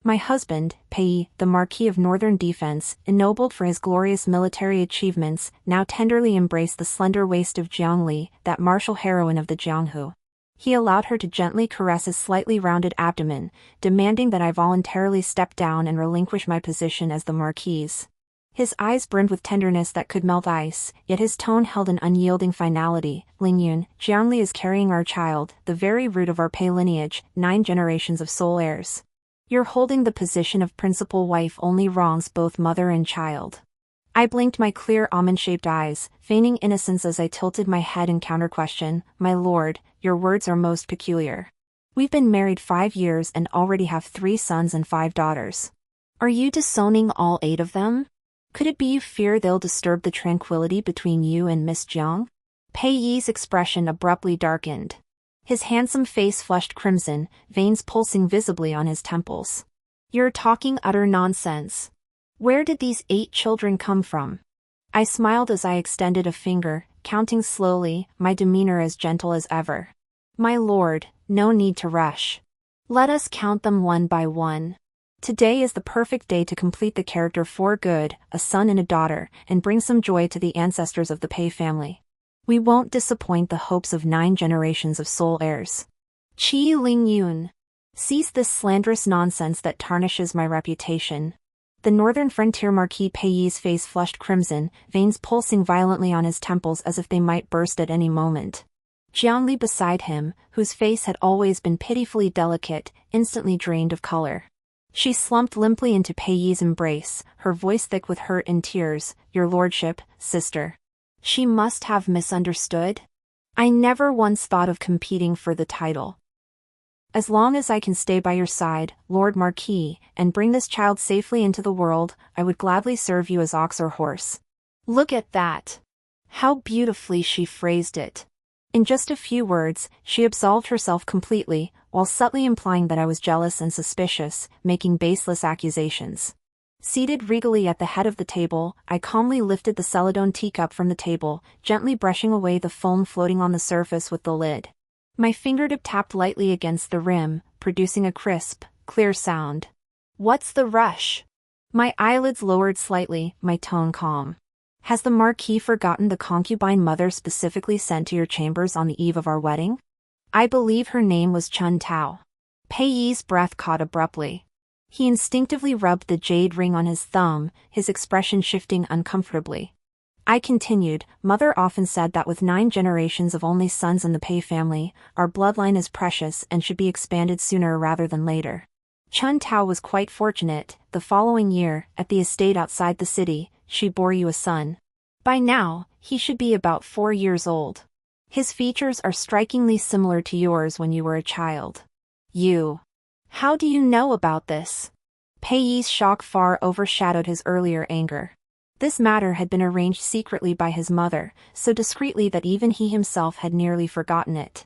My husband, Pei Yi, the Marquis of Northern Defense, ennobled for his glorious military achievements, now tenderly embraced the slender waist of Jiang Li, that martial heroine of the Jianghu. He allowed her to gently caress his slightly rounded abdomen, demanding that I voluntarily step down and relinquish my position as the marquise. His eyes brimmed with tenderness that could melt ice, yet his tone held an unyielding finality. Lingyun, Jiang Li is carrying our child, the very root of our Pei lineage, 9 generations of sole heirs. Your holding the position of principal wife only wrongs both mother and child. I blinked my clear almond-shaped eyes, feigning innocence as I tilted my head in counter-question. My lord, your words are most peculiar. We've been married 5 years and already have 3 sons and 5 daughters. Are you disowning all 8 of them? Could it be you fear they'll disturb the tranquility between you and Miss Jiang? Pei Yi's expression abruptly darkened. His handsome face flushed crimson, veins pulsing visibly on his temples. You're talking utter nonsense. Where did these 8 children come from? I smiled as I extended a finger, counting slowly, my demeanor as gentle as ever. My lord, no need to rush. Let us count them one by one. Today is the perfect day to complete the character for good, a son and a daughter, and bring some joy to the ancestors of the Pei family. We won't disappoint the hopes of 9 generations of sole heirs. Qi Lingyun. Cease this slanderous nonsense that tarnishes my reputation. The northern frontier Marquis Pei Yi's face flushed crimson, veins pulsing violently on his temples as if they might burst at any moment. Jiang Li beside him, whose face had always been pitifully delicate, instantly drained of color. She slumped limply into Pei Yi's embrace, her voice thick with hurt and tears. Your lordship, sister. She must have misunderstood. I never once thought of competing for the title. As long as I can stay by your side, Lord Marquis, and bring this child safely into the world, I would gladly serve you as ox or horse. Look at that. How beautifully she phrased it. In just a few words, she absolved herself completely, while subtly implying that I was jealous and suspicious, making baseless accusations. Seated regally at the head of the table, I calmly lifted the celadone teacup from the table, gently brushing away the foam floating on the surface with the lid. My fingertip tapped lightly against the rim, producing a crisp, clear sound. What's the rush? My eyelids lowered slightly, my tone calm. Has the Marquis forgotten the concubine mother specifically sent to your chambers on the eve of our wedding? I believe her name was Chun Tao. Pei Yi's breath caught abruptly. He instinctively rubbed the jade ring on his thumb, his expression shifting uncomfortably. I continued, Mother often said that with 9 generations of only sons in the Pei family, our bloodline is precious and should be expanded sooner rather than later. Chun Tao was quite fortunate. The following year, at the estate outside the city, she bore you a son. By now, he should be about 4 years old. His features are strikingly similar to yours when you were a child. You. How do you know about this? Pei Yi's shock far overshadowed his earlier anger. This matter had been arranged secretly by his mother, so discreetly that even he himself had nearly forgotten it.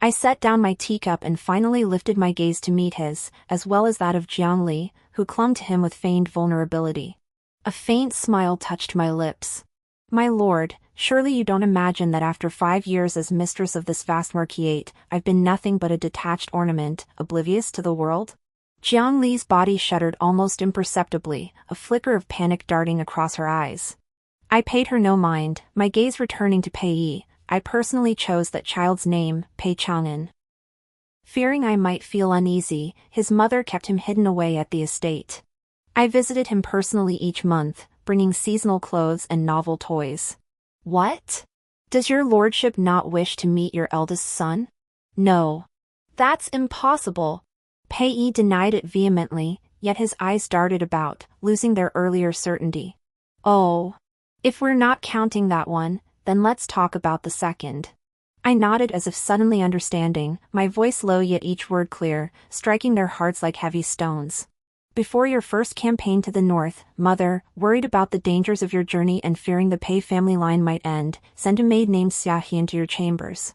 I set down my teacup and finally lifted my gaze to meet his, as well as that of Jiang Li, who clung to him with feigned vulnerability. A faint smile touched my lips. My lord, surely you don't imagine that after 5 years as mistress of this vast marquisate, I've been nothing but a detached ornament, oblivious to the world? Jiang Li's body shuddered almost imperceptibly, a flicker of panic darting across her eyes. I paid her no mind, my gaze returning to Pei Yi. I personally chose that child's name, Pei Chang'an. Fearing I might feel uneasy, his mother kept him hidden away at the estate. I visited him personally each month, bringing seasonal clothes and novel toys. What? Does your lordship not wish to meet your eldest son? No. That's impossible. Pei Yi denied it vehemently, yet his eyes darted about, losing their earlier certainty. Oh. If we're not counting that one, then let's talk about the second. I nodded as if suddenly understanding, my voice low yet each word clear, striking their hearts like heavy stones. Before your first campaign to the north, Mother, worried about the dangers of your journey and fearing the Pei family line might end, sent a maid named Xia into your chambers.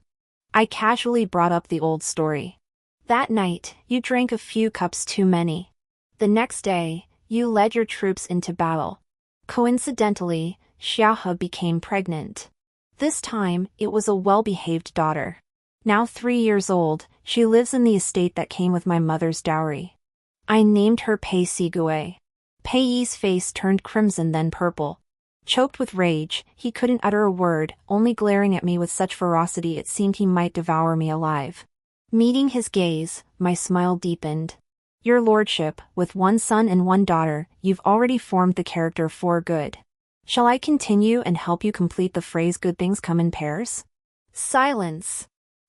I casually brought up the old story. That night, you drank a few cups too many. The next day, you led your troops into battle. Coincidentally, Xiaohe became pregnant. This time, it was a well-behaved daughter. Now 3 years old, she lives in the estate that came with my mother's dowry. I named her Pei Yi. Pei Yi's face turned crimson then purple. Choked with rage, he couldn't utter a word, only glaring at me with such ferocity it seemed he might devour me alive. Meeting his gaze, my smile deepened. Your lordship, with one son and one daughter, you've already formed the character for good. Shall I continue and help you complete the phrase good things come in pairs? Silence!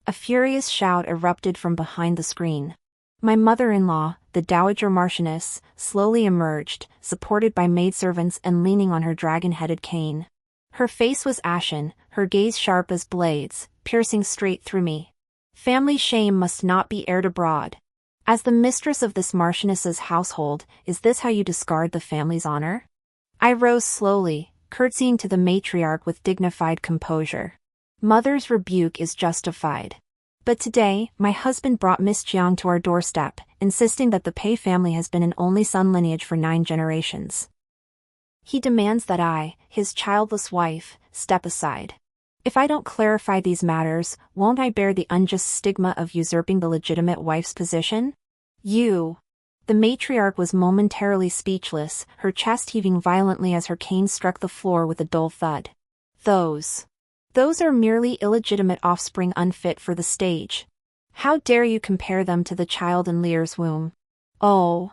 A furious shout erupted from behind the screen. My mother-in-law, the Dowager Marchioness, slowly emerged, supported by maidservants and leaning on her dragon-headed cane. Her face was ashen, her gaze sharp as blades, piercing straight through me. Family shame must not be aired abroad. As the mistress of this Marchioness's household, is this how you discard the family's honor? I rose slowly, curtsying to the matriarch with dignified composure. Mother's rebuke is justified. But today, my husband brought Miss Jiang to our doorstep, insisting that the Pei family has been an only son lineage for 9 generations. He demands that I, his childless wife, step aside. If I don't clarify these matters, won't I bear the unjust stigma of usurping the legitimate wife's position? You. The matriarch was momentarily speechless, her chest heaving violently as her cane struck the floor with a dull thud. Those are merely illegitimate offspring unfit for the stage. How dare you compare them to the child in Lear's womb? Oh.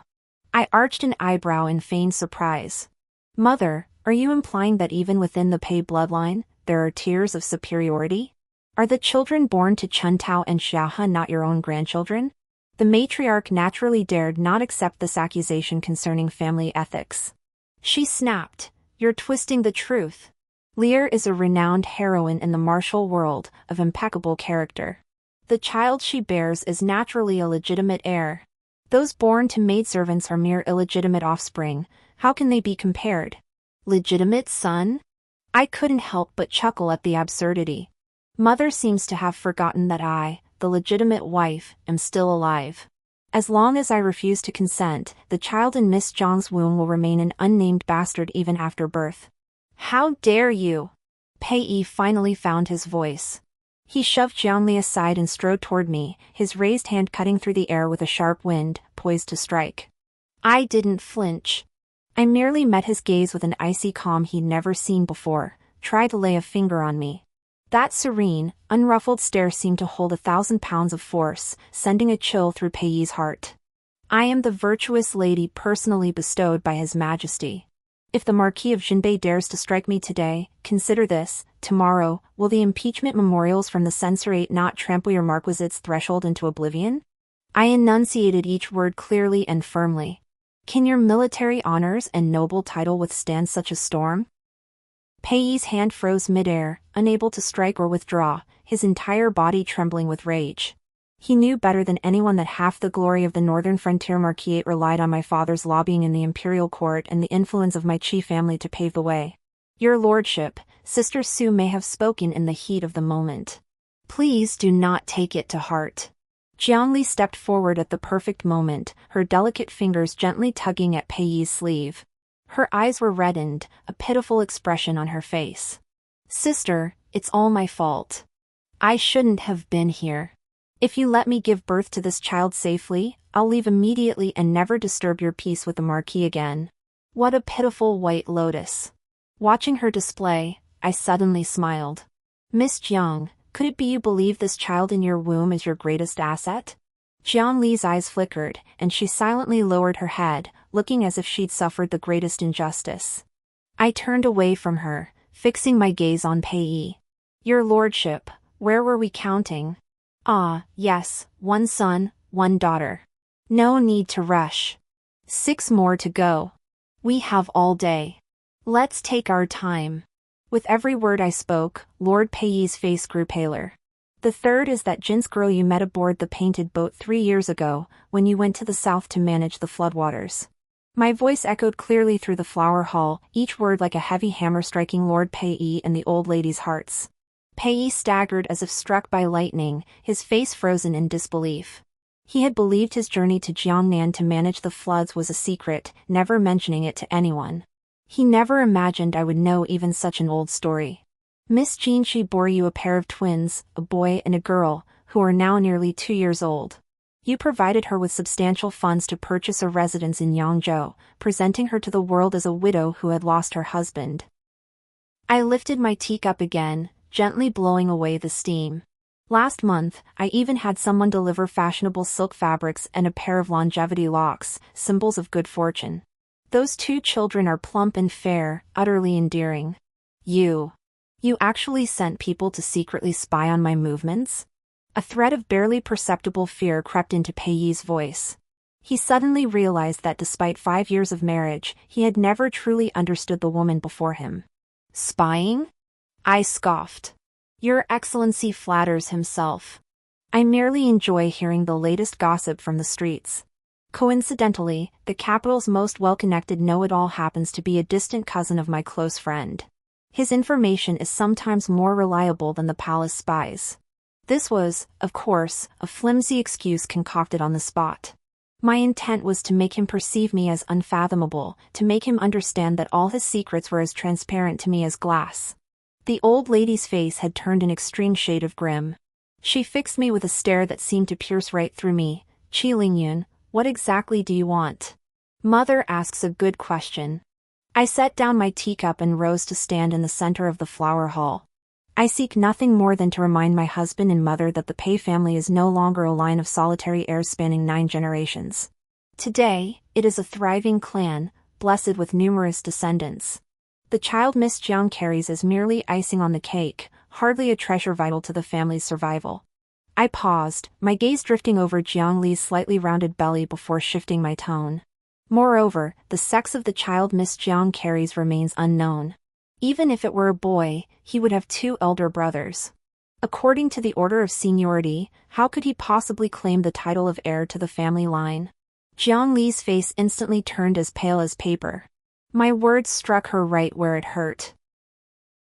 I arched an eyebrow in feigned surprise. Mother, are you implying that even within the Pei bloodline, there are tiers of superiority? Are the children born to Chuntao and Xiaohe not your own grandchildren? The matriarch naturally dared not accept this accusation concerning family ethics. She snapped, "You're twisting the truth. Lear is a renowned heroine in the martial world, of impeccable character. The child she bears is naturally a legitimate heir. Those born to maidservants are mere illegitimate offspring. How can they be compared? Legitimate son?" I couldn't help but chuckle at the absurdity. Mother seems to have forgotten that I, the legitimate wife, am still alive. As long as I refuse to consent, the child in Miss Jiang's womb will remain an unnamed bastard even after birth. How dare you? Pei Yi finally found his voice. He shoved Jiang Li aside and strode toward me, his raised hand cutting through the air with a sharp wind, poised to strike. I didn't flinch. I merely met his gaze with an icy calm he'd never seen before, tried to lay a finger on me. That serene, unruffled stare seemed to hold 1,000 pounds of force, sending a chill through Pei Yi's heart. I am the virtuous lady personally bestowed by His Majesty. If the Marquis of Jinbei dares to strike me today, consider this: tomorrow, will the impeachment memorials from the censorate not trample your marquisate's threshold into oblivion? I enunciated each word clearly and firmly. Can your military honors and noble title withstand such a storm? Pei Yi's hand froze midair, unable to strike or withdraw, his entire body trembling with rage. He knew better than anyone that half the glory of the northern frontier marquisate relied on my father's lobbying in the imperial court and the influence of my chief family to pave the way. Your lordship, Sister Su may have spoken in the heat of the moment. Please do not take it to heart. Jiang Li stepped forward at the perfect moment, her delicate fingers gently tugging at Pei Yi's sleeve. Her eyes were reddened, a pitiful expression on her face. Sister, it's all my fault. I shouldn't have been here. If you let me give birth to this child safely, I'll leave immediately and never disturb your peace with the Marquis again. What a pitiful white lotus. Watching her display, I suddenly smiled. Miss Jiang, could it be you believe this child in your womb is your greatest asset? Jiang Li's eyes flickered, and she silently lowered her head, looking as if she'd suffered the greatest injustice. I turned away from her, fixing my gaze on Pei Yi. Your lordship, where were we counting? Ah, yes, 1 son, 1 daughter. No need to rush. 6 more to go. We have all day. Let's take our time. With every word I spoke, Lord Pei Yi's face grew paler. The third is that Jin's girl you met aboard the painted boat 3 years ago, when you went to the south to manage the floodwaters. My voice echoed clearly through the flower hall, each word like a heavy hammer striking Lord Pei Yi and the old lady's hearts. Pei Yi staggered as if struck by lightning, his face frozen in disbelief. He had believed his journey to Jiangnan to manage the floods was a secret, never mentioning it to anyone. He never imagined I would know even such an old story. Miss Jinshi bore you a pair of twins, a boy and a girl, who are now nearly 2 years old. You provided her with substantial funds to purchase a residence in Yangzhou, presenting her to the world as a widow who had lost her husband. I lifted my teacup again, gently blowing away the steam. Last month, I even had someone deliver fashionable silk fabrics and a pair of longevity locks, symbols of good fortune. Those 2 children are plump and fair, utterly endearing. You actually sent people to secretly spy on my movements? A thread of barely perceptible fear crept into Pei Yi's voice. He suddenly realized that despite 5 years of marriage, he had never truly understood the woman before him. Spying? I scoffed. Your Excellency flatters himself. I merely enjoy hearing the latest gossip from the streets. Coincidentally, the capital's most well-connected know-it-all happens to be a distant cousin of my close friend. His information is sometimes more reliable than the palace spies. This was, of course, a flimsy excuse concocted on the spot. My intent was to make him perceive me as unfathomable, to make him understand that all his secrets were as transparent to me as glass. The old lady's face had turned an extreme shade of grim. She fixed me with a stare that seemed to pierce right through me. Lingyun, what exactly do you want? Mother asks a good question. I set down my teacup and rose to stand in the center of the flower hall. I seek nothing more than to remind my husband and mother that the Pei family is no longer a line of solitary heirs spanning 9 generations. Today, it is a thriving clan, blessed with numerous descendants. The child Miss Jiang carries is merely icing on the cake, hardly a treasure vital to the family's survival. I paused, my gaze drifting over Jiang Li's slightly rounded belly before shifting my tone. Moreover, the sex of the child Miss Jiang carries remains unknown. Even if it were a boy, he would have 2 elder brothers. According to the order of seniority, how could he possibly claim the title of heir to the family line? Jiang Li's face instantly turned as pale as paper. My words struck her right where it hurt.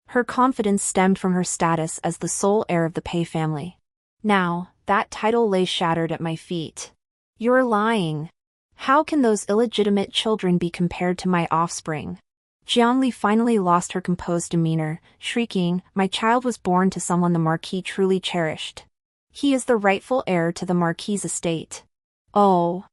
Her confidence stemmed from her status as the sole heir of the Pei family. Now, that title lay shattered at my feet. You're lying. How can those illegitimate children be compared to my offspring? Jiang Li finally lost her composed demeanor, shrieking, "My child was born to someone the Marquis truly cherished. He is the rightful heir to the Marquise estate." Oh.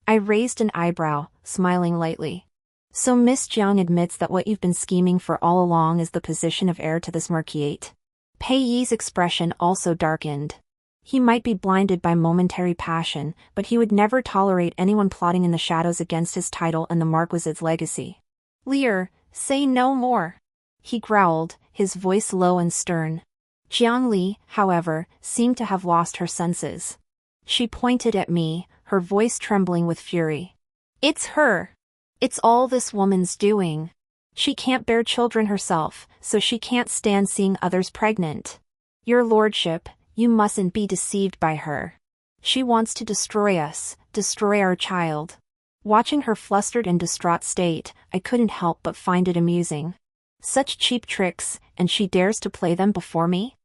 I raised an eyebrow, smiling lightly. So Miss Jiang admits that what you've been scheming for all along is the position of heir to this marquisate. Pei Yi's expression also darkened. He might be blinded by momentary passion, but he would never tolerate anyone plotting in the shadows against his title and the marquisate's legacy. "Lear, say no more," he growled, his voice low and stern. Jiang Li, however, seemed to have lost her senses. She pointed at me, her voice trembling with fury. "It's her. It's all this woman's doing. She can't bear children herself, so she can't stand seeing others pregnant. Your lordship, you mustn't be deceived by her. She wants to destroy us, destroy our child." Watching her flustered and distraught state, I couldn't help but find it amusing. Such cheap tricks, and she dares to play them before me?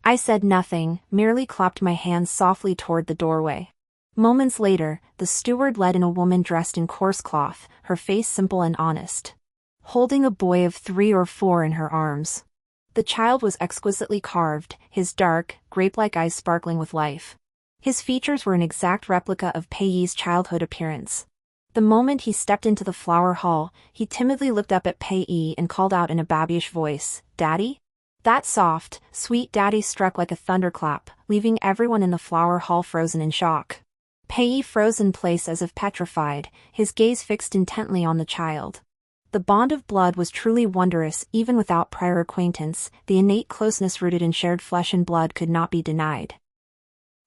I said nothing, merely clapped my hands softly toward the doorway. Moments later, the steward led in a woman dressed in coarse cloth, her face simple and honest, holding a boy of 3 or 4 in her arms. The child was exquisitely carved, his dark, grape-like eyes sparkling with life. His features were an exact replica of Pei Yi's childhood appearance. The moment he stepped into the flower hall, he timidly looked up at Pei Yi and called out in a babyish voice, "Daddy?" That soft, sweet daddy struck like a thunderclap, leaving everyone in the flower hall frozen in shock. Pei Yi froze in place as if petrified, his gaze fixed intently on the child. The bond of blood was truly wondrous even without prior acquaintance, the innate closeness rooted in shared flesh and blood could not be denied.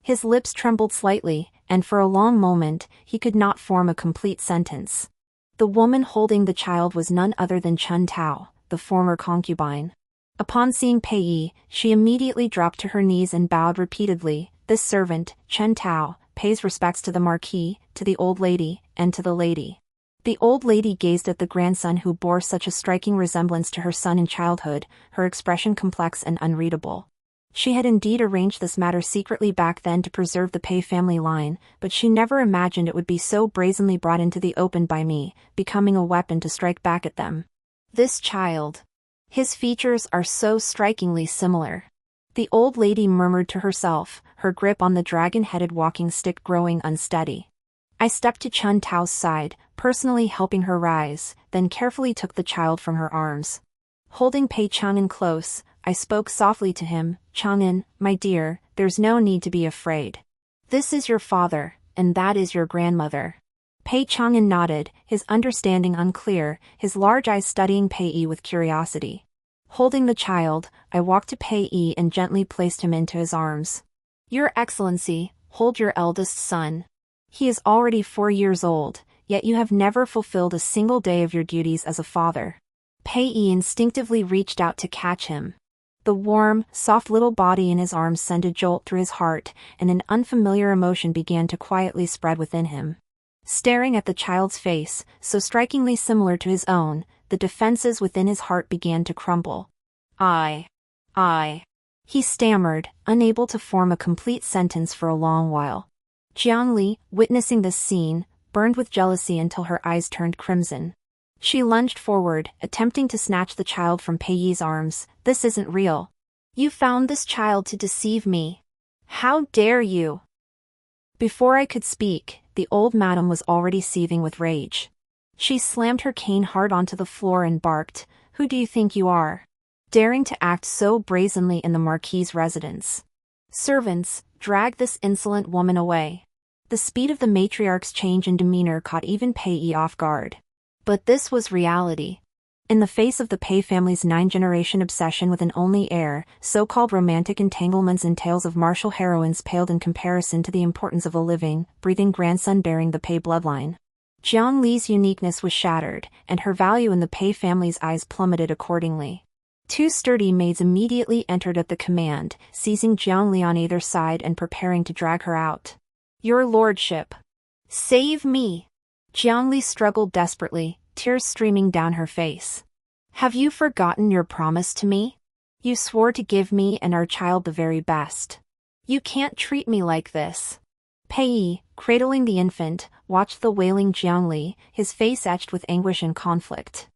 His lips trembled slightly, and for a long moment, he could not form a complete sentence. The woman holding the child was none other than Chun Tao, the former concubine. Upon seeing Pei Yi, she immediately dropped to her knees and bowed repeatedly. This servant, Chun Tao, pays respects to the Marquis, to the old lady, and to the lady. The old lady gazed at the grandson who bore such a striking resemblance to her son in childhood, her expression complex and unreadable. She had indeed arranged this matter secretly back then to preserve the Pei family line, but she never imagined it would be so brazenly brought into the open by me, becoming a weapon to strike back at them. This child. His features are so strikingly similar. The old lady murmured to herself, her grip on the dragon-headed walking stick growing unsteady. I stepped to Chun Tao's side, personally helping her rise, then carefully took the child from her arms. Holding Pei Chang'an close, I spoke softly to him, "Chang'an, my dear, there's no need to be afraid. This is your father, and that is your grandmother." Pei Chang'an nodded, his understanding unclear, his large eyes studying Pei Yi with curiosity. Holding the child, I walked to Pei Yi and gently placed him into his arms. "Your Excellency, hold your eldest son. He is already 4 years old, yet you have never fulfilled a single day of your duties as a father." Pei Yi instinctively reached out to catch him. The warm, soft little body in his arms sent a jolt through his heart, and an unfamiliar emotion began to quietly spread within him. Staring at the child's face, so strikingly similar to his own, the defenses within his heart began to crumble. I. He stammered, unable to form a complete sentence for a long while. Jiang Li, witnessing this scene, burned with jealousy until her eyes turned crimson. She lunged forward, attempting to snatch the child from Pei Yi's arms. "This isn't real. You found this child to deceive me. How dare you?" Before I could speak, the old madam was already seething with rage. She slammed her cane hard onto the floor and barked, "Who do you think you are? Daring to act so brazenly in the Marquis' residence? Servants, drag this insolent woman away." The speed of the matriarch's change in demeanor caught even Pei Yi off guard. But this was reality. In the face of the Pei family's 9-generation obsession with an only heir, so-called romantic entanglements and tales of martial heroines paled in comparison to the importance of a living, breathing grandson bearing the Pei bloodline. Jiang Li's uniqueness was shattered, and her value in the Pei family's eyes plummeted accordingly. 2 sturdy maids immediately entered at the command, seizing Jiang Li on either side and preparing to drag her out. "Your lordship! Save me!" Jiang Li struggled desperately, tears streaming down her face. "Have you forgotten your promise to me? You swore to give me and our child the very best. You can't treat me like this." Pei Yi, cradling the infant, watched the wailing Jiang Li, his face etched with anguish and conflict.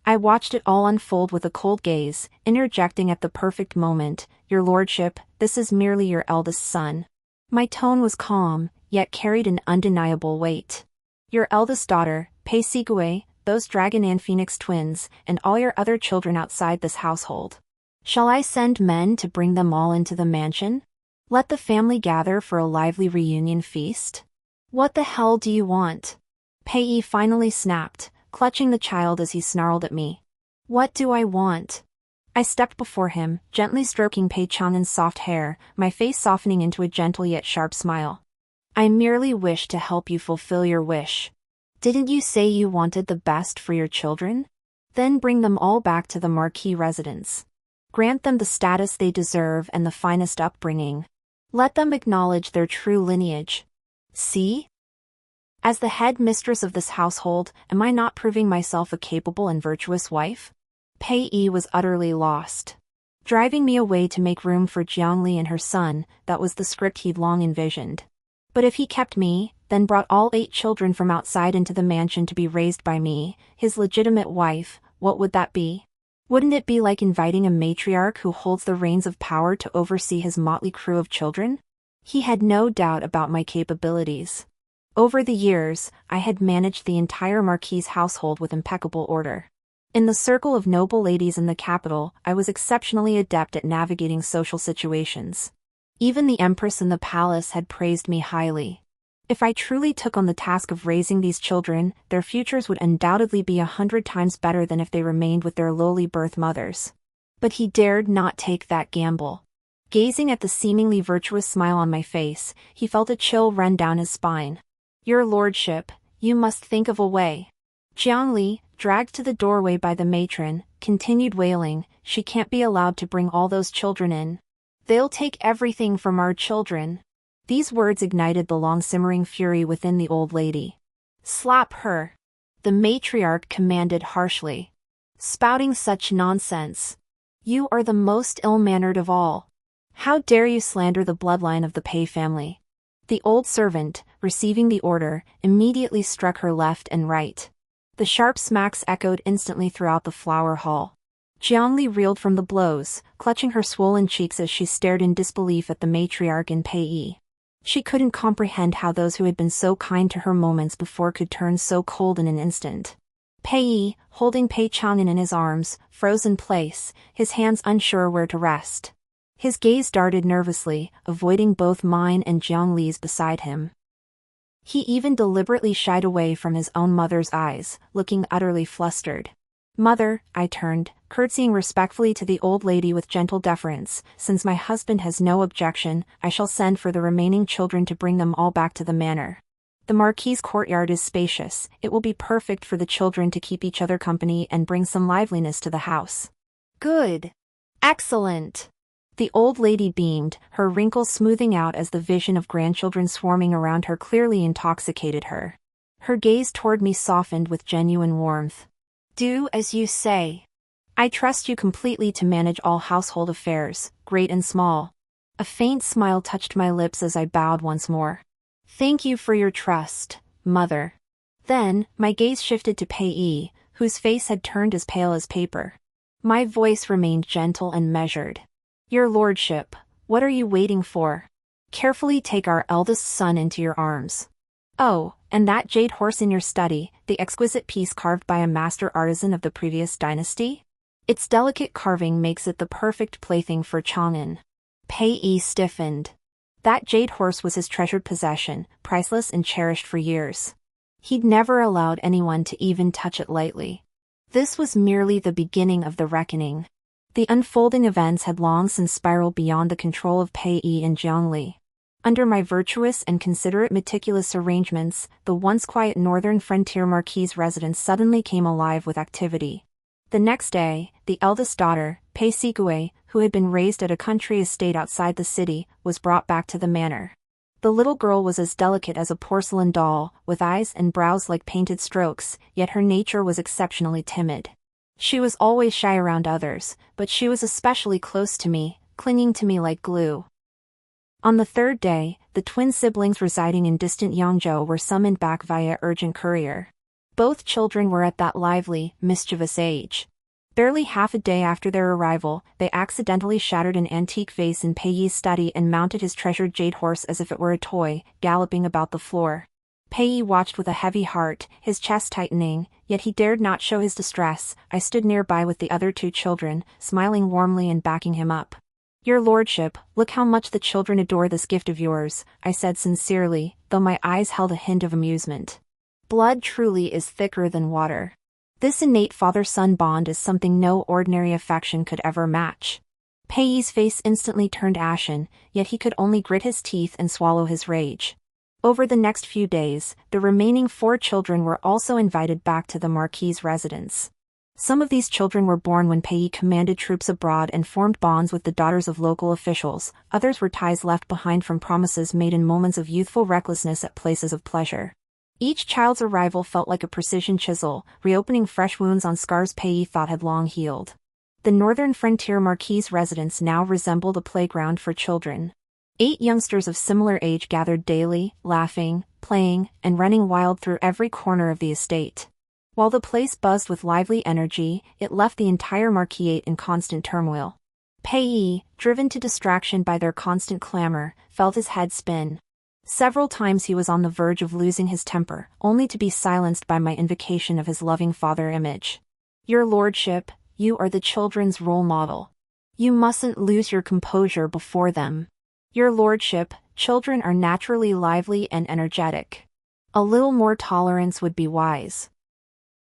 I watched it all unfold with a cold gaze, interjecting at the perfect moment, "Your lordship, this is merely your eldest son." My tone was calm, yet carried an undeniable weight. "Your eldest daughter, Pei Sigui, those dragon and phoenix twins, and all your other children outside this household. Shall I send men to bring them all into the mansion? Let the family gather for a lively reunion feast? What the hell do you want?" Pei Yi finally snapped, clutching the child as he snarled at me. "What do I want?" I stepped before him, gently stroking Pei Chang'an's soft hair, my face softening into a gentle yet sharp smile. "I merely wish to help you fulfill your wish. Didn't you say you wanted the best for your children? Then bring them all back to the Marquis residence. Grant them the status they deserve and the finest upbringing. Let them acknowledge their true lineage. See? As the head mistress of this household, am I not proving myself a capable and virtuous wife?" Pei Yi was utterly lost. Driving me away to make room for Jiang Li and her son, that was the script he'd long envisioned. But if he kept me, then brought all 8 children from outside into the mansion to be raised by me, his legitimate wife, what would that be? Wouldn't it be like inviting a matriarch who holds the reins of power to oversee his motley crew of children? He had no doubt about my capabilities. Over the years, I had managed the entire Marquis household with impeccable order. In the circle of noble ladies in the capital, I was exceptionally adept at navigating social situations. Even the empress in the palace had praised me highly. If I truly took on the task of raising these children, their futures would undoubtedly be 100 times better than if they remained with their lowly birth mothers. But he dared not take that gamble. Gazing at the seemingly virtuous smile on my face, he felt a chill run down his spine. "Your lordship, you must think of a way." Jiang Li, dragged to the doorway by the matron, continued wailing, "She can't be allowed to bring all those children in. They'll take everything from our children." These words ignited the long-simmering fury within the old lady. "Slap her!" the matriarch commanded harshly. "Spouting such nonsense. You are the most ill-mannered of all. How dare you slander the bloodline of the Pei family?" The old servant, receiving the order, immediately struck her left and right. The sharp smacks echoed instantly throughout the flower hall. Jiang Li reeled from the blows, clutching her swollen cheeks as she stared in disbelief at the matriarch in Pei Yi. She couldn't comprehend how those who had been so kind to her moments before could turn so cold in an instant. Pei Yi, holding Pei Chang'an in his arms, froze in place, his hands unsure where to rest. His gaze darted nervously, avoiding both mine and Jiang Li's beside him. He even deliberately shied away from his own mother's eyes, looking utterly flustered. "Mother," I turned, curtsying respectfully to the old lady with gentle deference, "since my husband has no objection, I shall send for the remaining children to bring them all back to the manor. The Marquis' courtyard is spacious, it will be perfect for the children to keep each other company and bring some liveliness to the house." "Good. Excellent." The old lady beamed, her wrinkles smoothing out as the vision of grandchildren swarming around her clearly intoxicated her. Her gaze toward me softened with genuine warmth. "Do as you say. I trust you completely to manage all household affairs, great and small." A faint smile touched my lips as I bowed once more. "Thank you for your trust, Mother." Then, my gaze shifted to Pei Yi, whose face had turned as pale as paper. My voice remained gentle and measured. "Your lordship, what are you waiting for? Carefully take our eldest son into your arms. Oh, and that jade horse in your study, the exquisite piece carved by a master artisan of the previous dynasty? Its delicate carving makes it the perfect plaything for Chang'an." Pei Yi stiffened. That jade horse was his treasured possession, priceless and cherished for years. He'd never allowed anyone to even touch it lightly. This was merely the beginning of the reckoning. The unfolding events had long since spiraled beyond the control of Pei Yi and Jiang Li. Under my virtuous and considerate meticulous arrangements, the once quiet northern frontier marquise residence suddenly came alive with activity. The next day, the eldest daughter, Pei Yi, who had been raised at a country estate outside the city, was brought back to the manor. The little girl was as delicate as a porcelain doll, with eyes and brows like painted strokes, yet her nature was exceptionally timid. She was always shy around others, but she was especially close to me, clinging to me like glue. On the third day, the twin siblings residing in distant Yangzhou were summoned back via urgent courier. Both children were at that lively, mischievous age. Barely half a day after their arrival, they accidentally shattered an antique vase in Pei Yi's study and mounted his treasured jade horse as if it were a toy, galloping about the floor. Pei Yi watched with a heavy heart, his chest tightening, yet he dared not show his distress. I stood nearby with the other two children, smiling warmly and backing him up. "Your lordship, look how much the children adore this gift of yours," I said sincerely, though my eyes held a hint of amusement. Blood truly is thicker than water. This innate father-son bond is something no ordinary affection could ever match. Pei Yi's face instantly turned ashen, yet he could only grit his teeth and swallow his rage. Over the next few days, the remaining 4 children were also invited back to the Marquis' residence. Some of these children were born when Pei Yi commanded troops abroad and formed bonds with the daughters of local officials, others were ties left behind from promises made in moments of youthful recklessness at places of pleasure. Each child's arrival felt like a precision chisel, reopening fresh wounds on scars Pei Yi thought had long healed. The northern frontier Marquis' residence now resembled a playground for children. 8 youngsters of similar age gathered daily, laughing, playing, and running wild through every corner of the estate. While the place buzzed with lively energy, it left the entire marquisate in constant turmoil. Pei Yi, driven to distraction by their constant clamor, felt his head spin. Several times he was on the verge of losing his temper, only to be silenced by my invocation of his loving father image. "Your lordship, you are the children's role model. You mustn't lose your composure before them. Your lordship, children are naturally lively and energetic. A little more tolerance would be wise.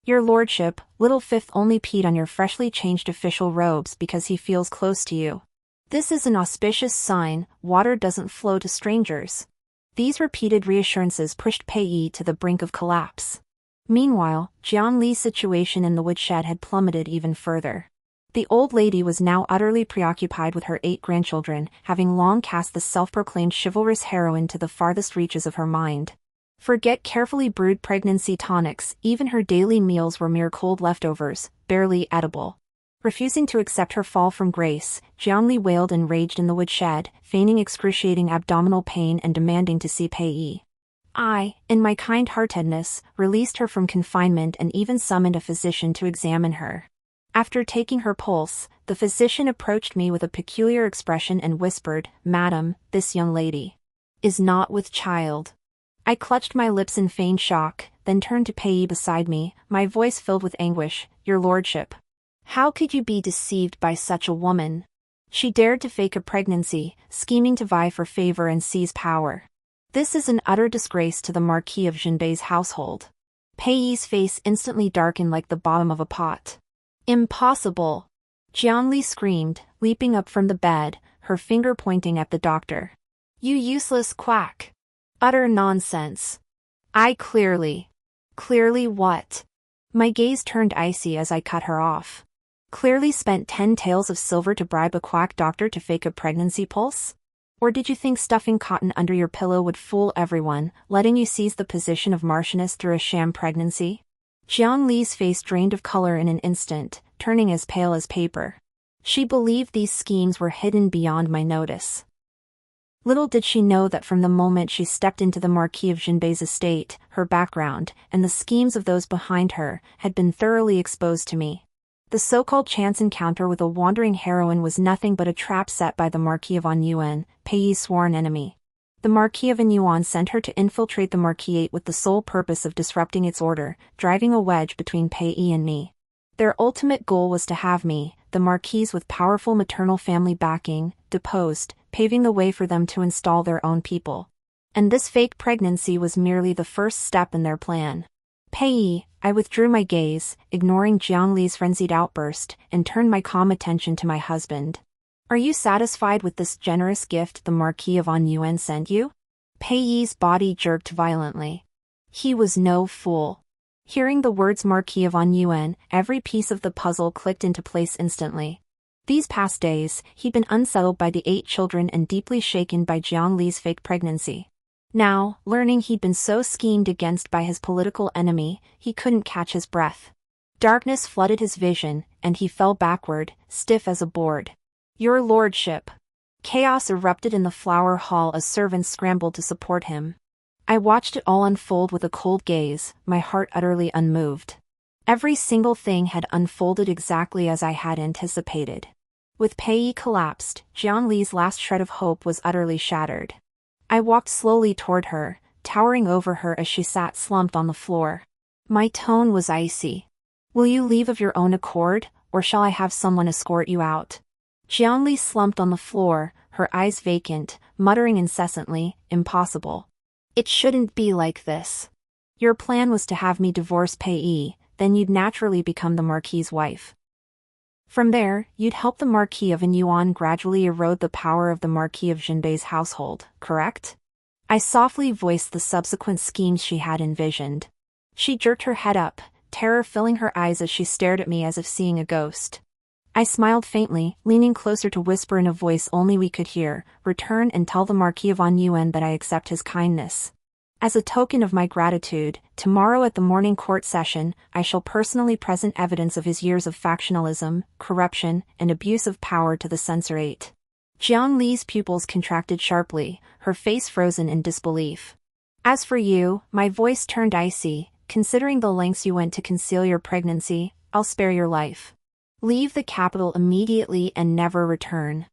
Your lordship, little Fifth only peed on your freshly changed official robes because he feels close to you. This is an auspicious sign, water doesn't flow to strangers." These repeated reassurances pushed Pei Yi to the brink of collapse. Meanwhile, Jiang Li's situation in the woodshed had plummeted even further. The old lady was now utterly preoccupied with her 8 grandchildren, having long cast the self-proclaimed chivalrous heroine to the farthest reaches of her mind. Forget carefully brewed pregnancy tonics, even her daily meals were mere cold leftovers, barely edible. Refusing to accept her fall from grace, Jiang Li wailed and raged in the woodshed, feigning excruciating abdominal pain and demanding to see Pei Yi. I, in my kind-heartedness, released her from confinement and even summoned a physician to examine her. After taking her pulse, the physician approached me with a peculiar expression and whispered, "Madam, this young lady is not with child." I clutched my lips in feigned shock, then turned to Pei Yi beside me, my voice filled with anguish. "Your lordship, how could you be deceived by such a woman? She dared to fake a pregnancy, scheming to vie for favor and seize power. This is an utter disgrace to the Marquis of Jinbei's household." Pei Yi's face instantly darkened like the bottom of a pot. "Impossible!" Jiang Li screamed, leaping up from the bed, her finger pointing at the doctor. "You useless quack! Utter nonsense! I clearly..." "Clearly what?" My gaze turned icy as I cut her off. "Clearly spent 10 taels of silver to bribe a quack doctor to fake a pregnancy pulse? Or did you think stuffing cotton under your pillow would fool everyone, letting you seize the position of marchioness through a sham pregnancy?" Jiang Li's face drained of color in an instant, turning as pale as paper. She believed these schemes were hidden beyond my notice. Little did she know that from the moment she stepped into the Marquis of Jinbei's estate, her background, and the schemes of those behind her, had been thoroughly exposed to me. The so-called chance encounter with a wandering heroine was nothing but a trap set by the Marquis of Yuan, Pei Yi's sworn enemy. The Marquis of Yuan sent her to infiltrate the Marquisate with the sole purpose of disrupting its order, driving a wedge between Pei Yi and me. Their ultimate goal was to have me, the Marquise with powerful maternal family backing, deposed, paving the way for them to install their own people. And this fake pregnancy was merely the first step in their plan. "Pei Yi," I withdrew my gaze, ignoring Jiang Li's frenzied outburst, and turned my calm attention to my husband. "Are you satisfied with this generous gift the Marquis of Yuan sent you?" Pei Yi's body jerked violently. He was no fool. Hearing the words Marquis of Yuan, every piece of the puzzle clicked into place instantly. These past days, he'd been unsettled by the 8 children and deeply shaken by Jiang Li's fake pregnancy. Now, learning he'd been so schemed against by his political enemy, he couldn't catch his breath. Darkness flooded his vision, and he fell backward, stiff as a board. "Your lordship!" Chaos erupted in the flower hall as servants scrambled to support him. I watched it all unfold with a cold gaze, my heart utterly unmoved. Every single thing had unfolded exactly as I had anticipated. With Pei Yi collapsed, Jiang Li's last shred of hope was utterly shattered. I walked slowly toward her, towering over her as she sat slumped on the floor. My tone was icy. "Will you leave of your own accord, or shall I have someone escort you out?" Jiang Li slumped on the floor, her eyes vacant, muttering incessantly, "Impossible. It shouldn't be like this. Your plan was to have me divorce Pei Yi, then you'd naturally become the Marquis's wife. From there, you'd help the Marquis of Yuan gradually erode the power of the Marquis of Jinbei's household, correct?" I softly voiced the subsequent schemes she had envisioned. She jerked her head up, terror filling her eyes as she stared at me as if seeing a ghost. I smiled faintly, leaning closer to whisper in a voice only we could hear, "Return and tell the Marquis of Yuan that I accept his kindness. As a token of my gratitude, tomorrow at the morning court session, I shall personally present evidence of his years of factionalism, corruption, and abuse of power to the censorate." Jiang Li's pupils contracted sharply, her face frozen in disbelief. "As for you," my voice turned icy, "considering the lengths you went to conceal your pregnancy, I'll spare your life. Leave the capital immediately and never return.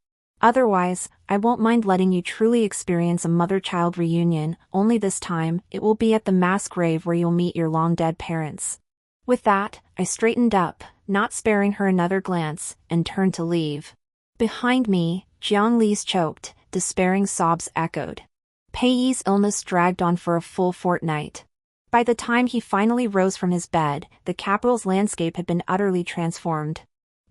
Otherwise, I won't mind letting you truly experience a mother-child reunion, only this time, it will be at the mass grave where you'll meet your long-dead parents." With that, I straightened up, not sparing her another glance, and turned to leave. Behind me, Jiang Li's choked, despairing sobs echoed. Pei Yi's illness dragged on for a full fortnight. By the time he finally rose from his bed, the capital's landscape had been utterly transformed.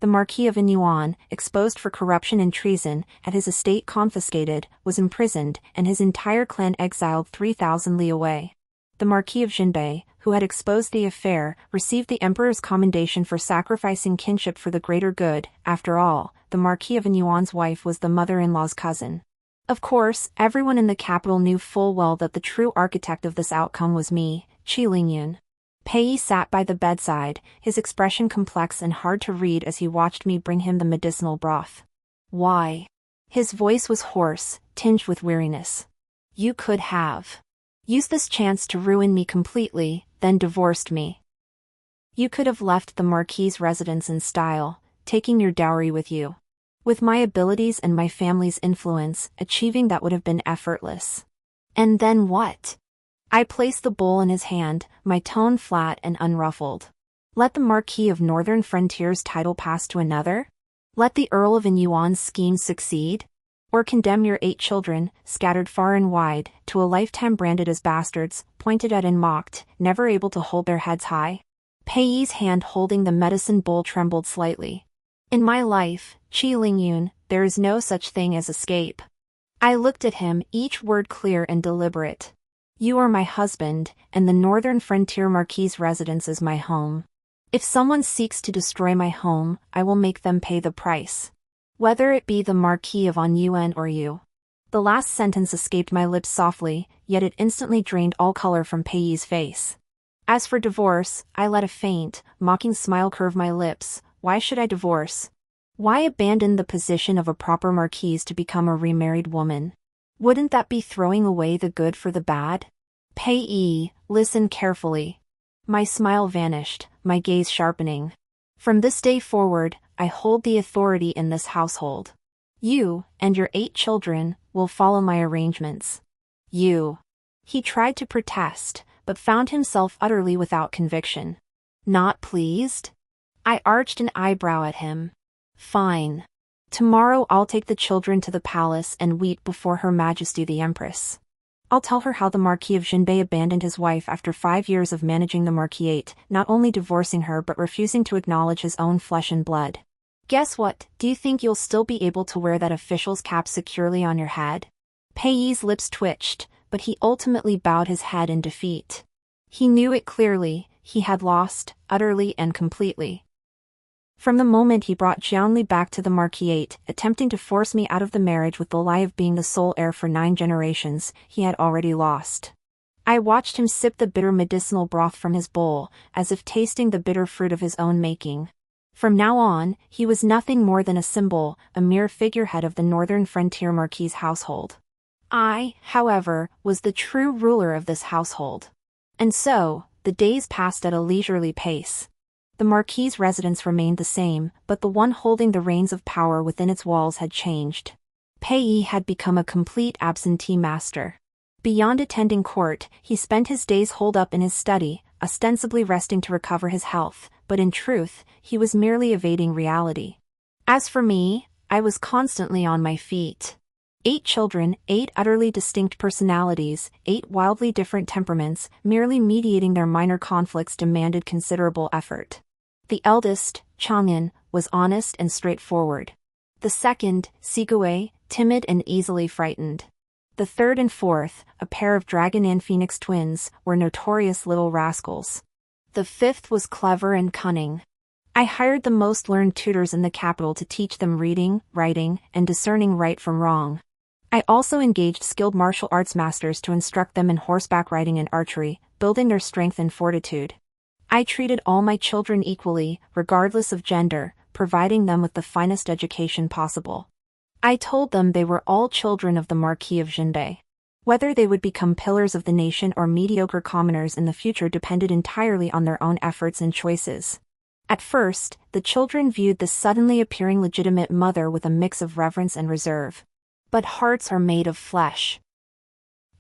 The Marquis of Yuan, exposed for corruption and treason, had his estate confiscated, was imprisoned, and his entire clan exiled 3,000 li away. The Marquis of Jinbei, who had exposed the affair, received the emperor's commendation for sacrificing kinship for the greater good. After all, the Marquis of Yuan's wife was the mother-in-law's cousin. Of course, everyone in the capital knew full well that the true architect of this outcome was me, Lingyun. Pei Yi sat by the bedside, his expression complex and hard to read as he watched me bring him the medicinal broth. "Why?" His voice was hoarse, tinged with weariness. "You could have used this chance to ruin me completely, then divorced me." You could have left the Marquis' residence in style, taking your dowry with you. With my abilities and my family's influence, achieving that would have been effortless. And then what? I placed the bowl in his hand, my tone flat and unruffled. Let the Marquis of Northern Frontier's title pass to another? Let the Earl of Lingyun's scheme succeed? Or condemn your 8 children, scattered far and wide, to a lifetime branded as bastards, pointed at and mocked, never able to hold their heads high? Pei Yi's hand holding the medicine bowl trembled slightly. In my life, Lingyun, there is no such thing as escape. I looked at him, each word clear and deliberate. You are my husband, and the Northern Frontier Marquis' residence is my home. If someone seeks to destroy my home, I will make them pay the price. Whether it be the Marquis of Lingyun or you. The last sentence escaped my lips softly, yet it instantly drained all color from Pei Yi's face. As for divorce, I let a faint, mocking smile curve my lips. Why should I divorce? Why abandon the position of a proper marquise to become a remarried woman? Wouldn't that be throwing away the good for the bad? Pei Yi, listen carefully. My smile vanished, my gaze sharpening. From this day forward, I hold the authority in this household. You, and your 8 children, will follow my arrangements. You. He tried to protest, but found himself utterly without conviction. Not pleased? I arched an eyebrow at him. Fine. Tomorrow I'll take the children to the palace and weep before Her Majesty the Empress. I'll tell her how the Marquis of Jinbei abandoned his wife after 5 years of managing the Marquisate, not only divorcing her but refusing to acknowledge his own flesh and blood. Guess what, do you think you'll still be able to wear that official's cap securely on your head? Pei Yi's lips twitched, but he ultimately bowed his head in defeat. He knew it clearly, he had lost, utterly and completely. From the moment he brought Jiang Li back to the Marquisate, attempting to force me out of the marriage with the lie of being the sole heir for 9 generations, he had already lost. I watched him sip the bitter medicinal broth from his bowl, as if tasting the bitter fruit of his own making. From now on, he was nothing more than a symbol, a mere figurehead of the Northern Frontier Marquis household. I, however, was the true ruler of this household. And so, the days passed at a leisurely pace. The Marquis' residence remained the same, but the one holding the reins of power within its walls had changed. Pei Yi had become a complete absentee master. Beyond attending court, he spent his days holed up in his study, ostensibly resting to recover his health, but in truth, he was merely evading reality. As for me, I was constantly on my feet. 8 children, 8 utterly distinct personalities, 8 wildly different temperaments, merely mediating their minor conflicts demanded considerable effort. The eldest, Chang'an, was honest and straightforward. The second, Sigue, timid and easily frightened. The third and fourth, a pair of dragon and phoenix twins, were notorious little rascals. The fifth was clever and cunning. I hired the most learned tutors in the capital to teach them reading, writing, and discerning right from wrong. I also engaged skilled martial arts masters to instruct them in horseback riding and archery, building their strength and fortitude. I treated all my children equally, regardless of gender, providing them with the finest education possible. I told them they were all children of the Marquis of Jinbei. Whether they would become pillars of the nation or mediocre commoners in the future depended entirely on their own efforts and choices. At first, the children viewed this suddenly appearing legitimate mother with a mix of reverence and reserve. But hearts are made of flesh.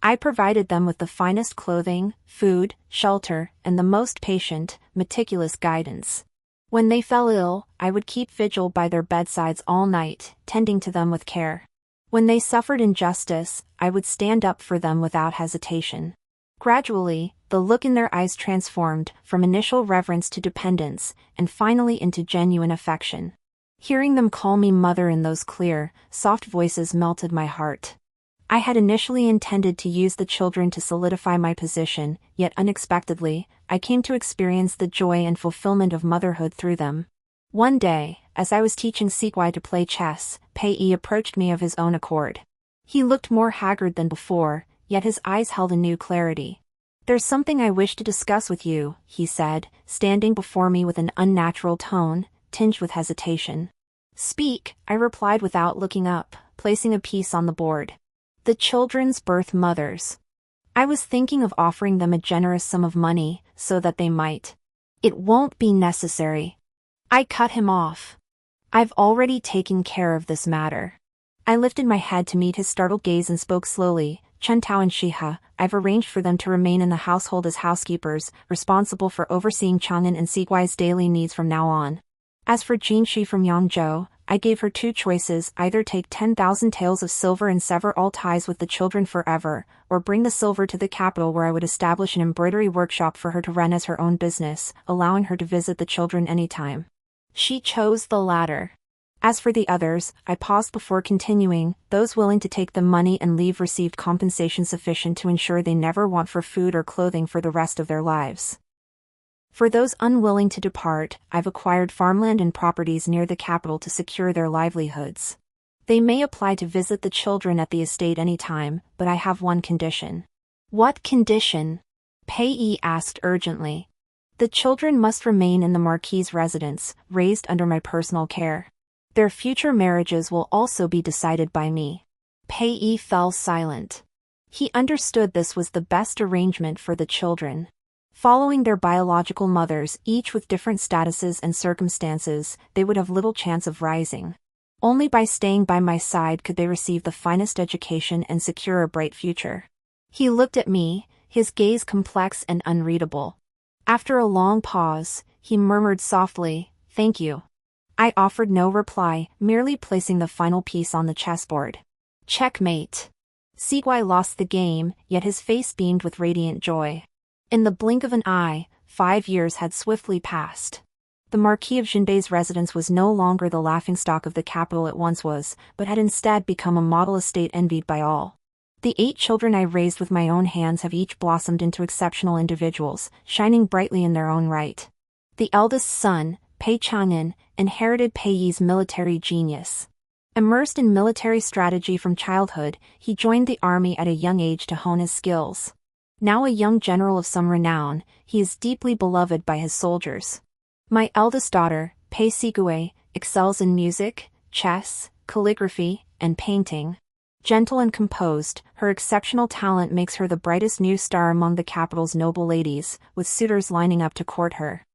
I provided them with the finest clothing, food, shelter, and the most patient, meticulous guidance. When they fell ill, I would keep vigil by their bedsides all night, tending to them with care. When they suffered injustice, I would stand up for them without hesitation. Gradually, the look in their eyes transformed, from initial reverence to dependence, and finally into genuine affection. Hearing them call me mother in those clear, soft voices melted my heart. I had initially intended to use the children to solidify my position, yet unexpectedly, I came to experience the joy and fulfillment of motherhood through them. One day, as I was teaching Sigui to play chess, Pei Yi approached me of his own accord. He looked more haggard than before, yet his eyes held a new clarity. "There's something I wish to discuss with you," he said, standing before me with an unnatural tone, tinged with hesitation. "Speak," I replied without looking up, placing a piece on the board. "The children's birth mothers. I was thinking of offering them a generous sum of money, so that they might It won't be necessary. I cut him off. I've already taken care of this matter. I lifted my head to meet his startled gaze and spoke slowly. Chen Tao and Shiha, I've arranged for them to remain in the household as housekeepers, responsible for overseeing Chang'an and Sigwai's daily needs from now on. As for Jin Shi from Yangzhou, I gave her two choices: either take 10,000 taels of silver and sever all ties with the children forever, or bring the silver to the capital where I would establish an embroidery workshop for her to run as her own business, allowing her to visit the children anytime. She chose the latter. As for the others, I paused before continuing. Those willing to take the money and leave received compensation sufficient to ensure they never want for food or clothing for the rest of their lives. For those unwilling to depart, I've acquired farmland and properties near the capital to secure their livelihoods. They may apply to visit the children at the estate any time, but I have one condition. What condition? Pei Yi asked urgently. The children must remain in the marquise residence, raised under my personal care. Their future marriages will also be decided by me. Pei Yi fell silent. He understood this was the best arrangement for the children. Following their biological mothers, each with different statuses and circumstances, they would have little chance of rising. Only by staying by my side could they receive the finest education and secure a bright future. He looked at me, his gaze complex and unreadable. After a long pause, he murmured softly, "Thank you." I offered no reply, merely placing the final piece on the chessboard. Checkmate. Sigwai lost the game, yet his face beamed with radiant joy. In the blink of an eye, 5 years had swiftly passed. The Marquis of Jinbei's residence was no longer the laughingstock of the capital it once was, but had instead become a model estate envied by all. The 8 children I raised with my own hands have each blossomed into exceptional individuals, shining brightly in their own right. The eldest son, Pei Chang'an, inherited Pei Yi's military genius. Immersed in military strategy from childhood, he joined the army at a young age to hone his skills. Now a young general of some renown, he is deeply beloved by his soldiers. My eldest daughter, Pei Sigui, excels in music, chess, calligraphy, and painting. Gentle and composed, her exceptional talent makes her the brightest new star among the capital's noble ladies, with suitors lining up to court her.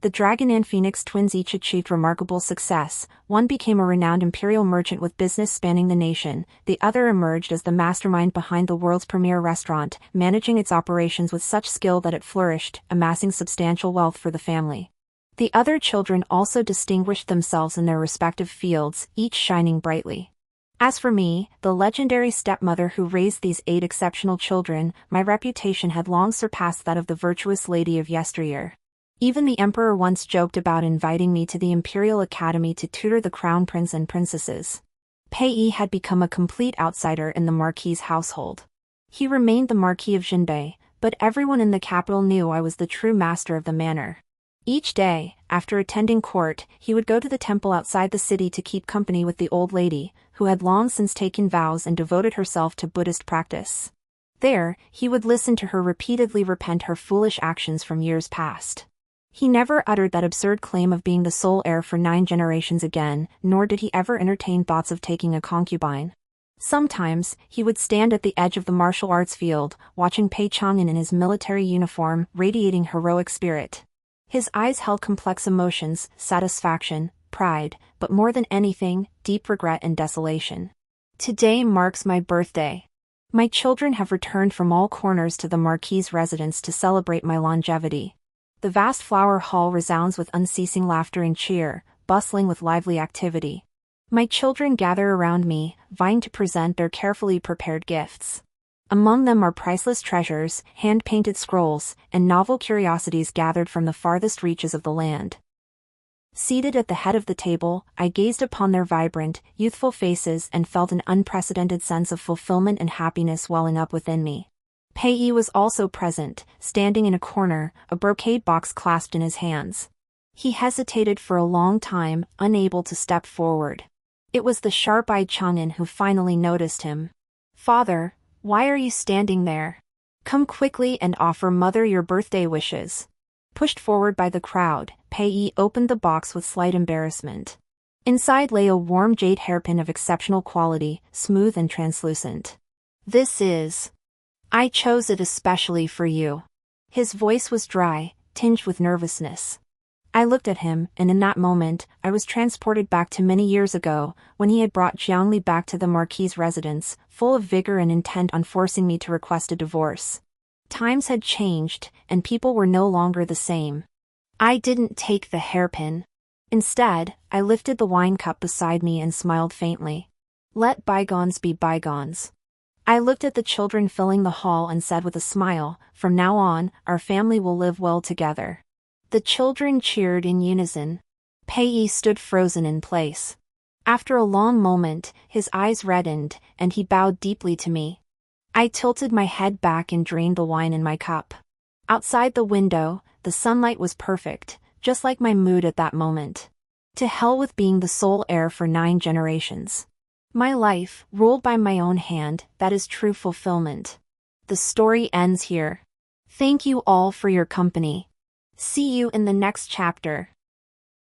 The dragon and phoenix twins each achieved remarkable success. One became a renowned imperial merchant with business spanning the nation, the other emerged as the mastermind behind the world's premier restaurant, managing its operations with such skill that it flourished, amassing substantial wealth for the family. The other children also distinguished themselves in their respective fields, each shining brightly. As for me, the legendary stepmother who raised these 8 exceptional children, my reputation had long surpassed that of the virtuous lady of yesteryear. Even the emperor once joked about inviting me to the Imperial Academy to tutor the crown prince and princesses. Pei Yi had become a complete outsider in the marquise household. He remained the Marquis of Jinbei, but everyone in the capital knew I was the true master of the manor. Each day, after attending court, he would go to the temple outside the city to keep company with the old lady, who had long since taken vows and devoted herself to Buddhist practice. There, he would listen to her repeatedly repent her foolish actions from years past. He never uttered that absurd claim of being the sole heir for 9 generations again, nor did he ever entertain thoughts of taking a concubine. Sometimes, he would stand at the edge of the martial arts field, watching Pei Chang'an in his military uniform, radiating heroic spirit. His eyes held complex emotions, satisfaction, pride, but more than anything, deep regret and desolation. Today marks my birthday. My children have returned from all corners to the Marquis' residence to celebrate my longevity. The vast flower hall resounds with unceasing laughter and cheer, bustling with lively activity. My children gather around me, vying to present their carefully prepared gifts. Among them are priceless treasures, hand-painted scrolls, and novel curiosities gathered from the farthest reaches of the land. Seated at the head of the table, I gazed upon their vibrant, youthful faces and felt an unprecedented sense of fulfillment and happiness welling up within me. Pei Yi was also present, standing in a corner, a brocade box clasped in his hands. He hesitated for a long time, unable to step forward. It was the sharp-eyed Chang'an who finally noticed him. "Father, why are you standing there? Come quickly and offer Mother your birthday wishes." Pushed forward by the crowd, Pei Yi opened the box with slight embarrassment. Inside lay a warm jade hairpin of exceptional quality, smooth and translucent. "This is... I chose it especially for you." His voice was dry, tinged with nervousness. I looked at him, and in that moment, I was transported back to many years ago, when he had brought Jiang Li back to the Marquis' residence, full of vigor and intent on forcing me to request a divorce. Times had changed, and people were no longer the same. I didn't take the hairpin. Instead, I lifted the wine cup beside me and smiled faintly. Let bygones be bygones. I looked at the children filling the hall and said with a smile, "From now on, our family will live well together." The children cheered in unison. Pei Yi stood frozen in place. After a long moment, his eyes reddened, and he bowed deeply to me. I tilted my head back and drained the wine in my cup. Outside the window, the sunlight was perfect, just like my mood at that moment. To hell with being the sole heir for 9 generations. My life, ruled by my own hand, that is true fulfillment. The story ends here. Thank you all for your company. See you in the next chapter.